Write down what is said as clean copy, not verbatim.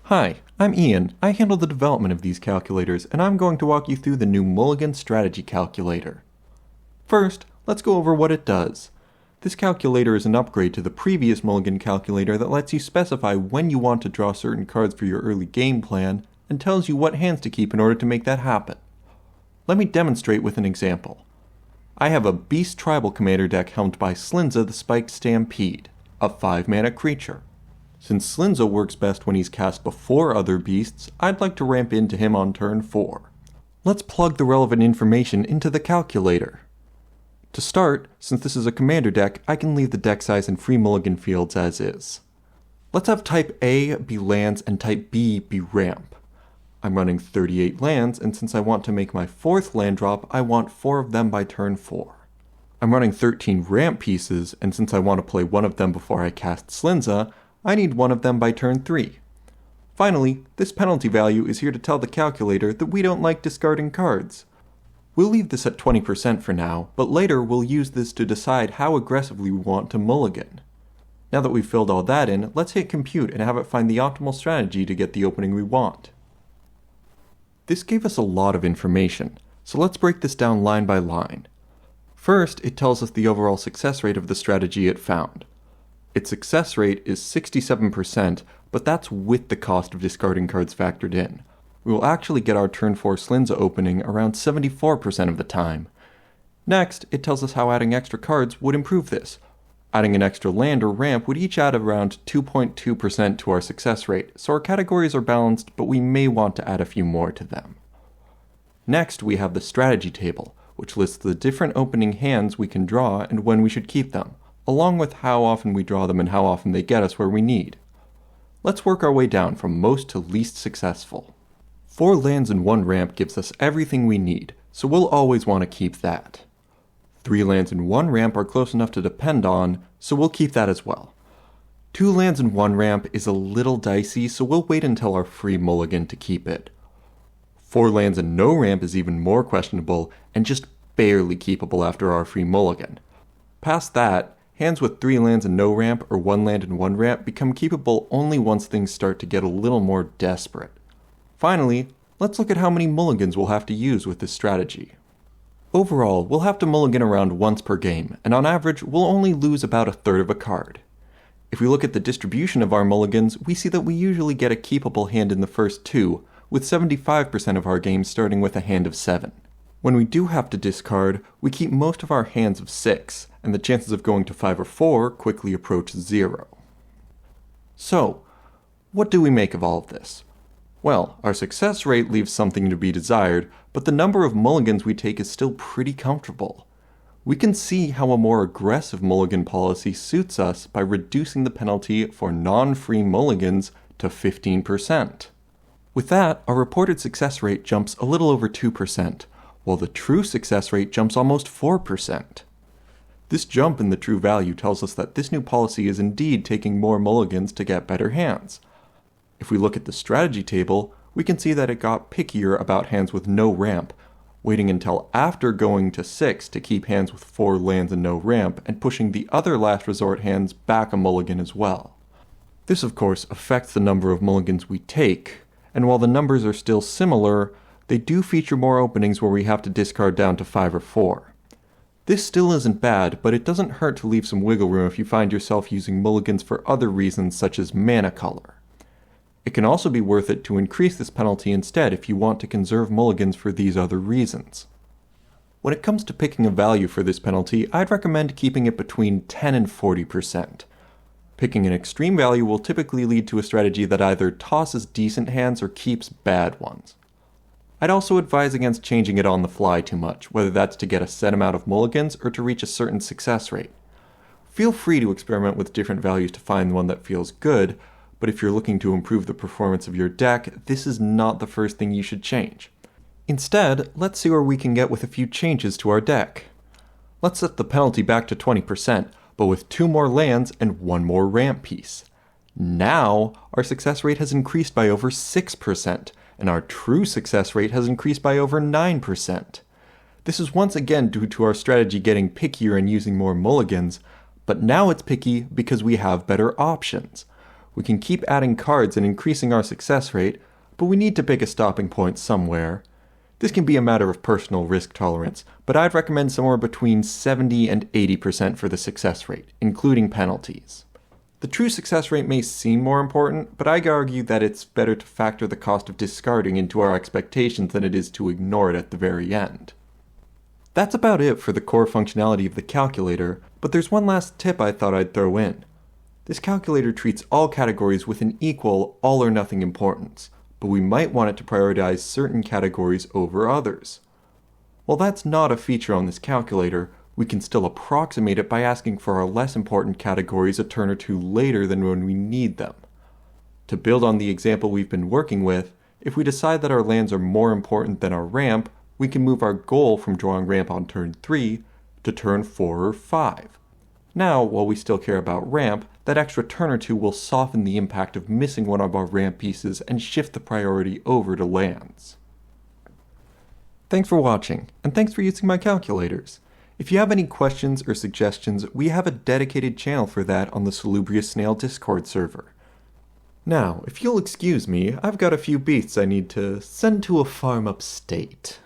Hi, I'm Ian. I handle the development of these calculators, and I'm going to walk you through the new Mulligan Strategy Calculator. First, let's go over what it does. This calculator is an upgrade to the previous Mulligan calculator that lets you specify when you want to draw certain cards for your early game plan, and tells you what hands to keep in order to make that happen. Let me demonstrate with an example. I have a Beast Tribal Commander deck helmed by Slinza the Spiked Stampede, a 5-mana creature. Since Slinza works best when he's cast before other beasts, I'd like to ramp into him on turn 4. Let's plug the relevant information into the calculator. To start, since this is a commander deck, I can leave the deck size and free mulligan fields as is. Let's have type A be lands and type B be ramp. I'm running 38 lands, and since I want to make my 4th land drop, I want 4 of them by turn 4. I'm running 13 ramp pieces, and since I want to play one of them before I cast Slinza, I need one of them by turn 3. Finally, this penalty value is here to tell the calculator that we don't like discarding cards. We'll leave this at 20% for now, but later we'll use this to decide how aggressively we want to mulligan. Now that we've filled all that in, let's hit compute and have it find the optimal strategy to get the opening we want. This gave us a lot of information, so let's break this down line by line. First, it tells us the overall success rate of the strategy it found. Its success rate is 67%, but that's with the cost of discarding cards factored in. We will actually get our turn 4 Slinza opening around 74% of the time. Next, it tells us how adding extra cards would improve this. Adding an extra land or ramp would each add around 2.2% to our success rate, so our categories are balanced, but we may want to add a few more to them. Next, we have the strategy table, which lists the different opening hands we can draw and when we should keep them, along with how often we draw them and how often they get us where we need. Let's work our way down from most to least successful. 4 lands and 1 ramp gives us everything we need, so we'll always want to keep that. 3 lands and 1 ramp are close enough to depend on, so we'll keep that as well. 2 lands and 1 ramp is a little dicey, so we'll wait until our free mulligan to keep it. 4 lands and no ramp is even more questionable, and just barely keepable after our free mulligan. Past that, hands with 3 lands and no ramp or 1 land and 1 ramp become keepable only once things start to get a little more desperate. Finally, let's look at how many mulligans we'll have to use with this strategy. Overall, we'll have to mulligan around once per game, and on average, we'll only lose about a third of a card. If we look at the distribution of our mulligans, we see that we usually get a keepable hand in the first 2, with 75% of our games starting with a hand of 7. When we do have to discard, we keep most of our hands of 6, and the chances of going to 5 or 4 quickly approach 0. So, what do we make of all of this? Well, our success rate leaves something to be desired, but the number of mulligans we take is still pretty comfortable. We can see how a more aggressive mulligan policy suits us by reducing the penalty for non-free mulligans to 15%. With that, our reported success rate jumps a little over 2%, while the true success rate jumps almost 4%. This jump in the true value tells us that this new policy is indeed taking more mulligans to get better hands. If we look at the strategy table, we can see that it got pickier about hands with no ramp, waiting until after going to 6 to keep hands with 4 lands and no ramp, and pushing the other last resort hands back a mulligan as well. This of course affects the number of mulligans we take, and while the numbers are still similar, they do feature more openings where we have to discard down to 5 or 4. This still isn't bad, but it doesn't hurt to leave some wiggle room if you find yourself using mulligans for other reasons such as mana color. It can also be worth it to increase this penalty instead if you want to conserve mulligans for these other reasons. When it comes to picking a value for this penalty, I'd recommend keeping it between 10 and 40%. Picking an extreme value will typically lead to a strategy that either tosses decent hands or keeps bad ones. I'd also advise against changing it on the fly too much, whether that's to get a set amount of mulligans or to reach a certain success rate. Feel free to experiment with different values to find one that feels good, but if you're looking to improve the performance of your deck, this is not the first thing you should change. Instead, let's see where we can get with a few changes to our deck. Let's set the penalty back to 20%, but with 2 more lands and 1 more ramp piece. Now, our success rate has increased by over 6%, and our true success rate has increased by over 9%. This is once again due to our strategy getting pickier and using more mulligans, but now it's picky because we have better options. We can keep adding cards and increasing our success rate, but we need to pick a stopping point somewhere. This can be a matter of personal risk tolerance, but I'd recommend somewhere between 70 and 80% for the success rate, including penalties. The true success rate may seem more important, but I argue that it's better to factor the cost of discarding into our expectations than it is to ignore it at the very end. That's about it for the core functionality of the calculator, but there's one last tip I thought I'd throw in. This calculator treats all categories with an equal all or nothing importance, but we might want it to prioritize certain categories over others. While that's not a feature on this calculator, we can still approximate it by asking for our less important categories a turn or two later than when we need them. To build on the example we've been working with, if we decide that our lands are more important than our ramp, we can move our goal from drawing ramp on turn 3 to turn 4 or 5. Now, while we still care about ramp, that extra turn or two will soften the impact of missing one of our ramp pieces and shift the priority over to lands. Thanks for watching, and thanks for using my calculators. If you have any questions or suggestions, we have a dedicated channel for that on the Salubrious Snail Discord server. Now, if you'll excuse me, I've got a few beasts I need to send to a farm upstate.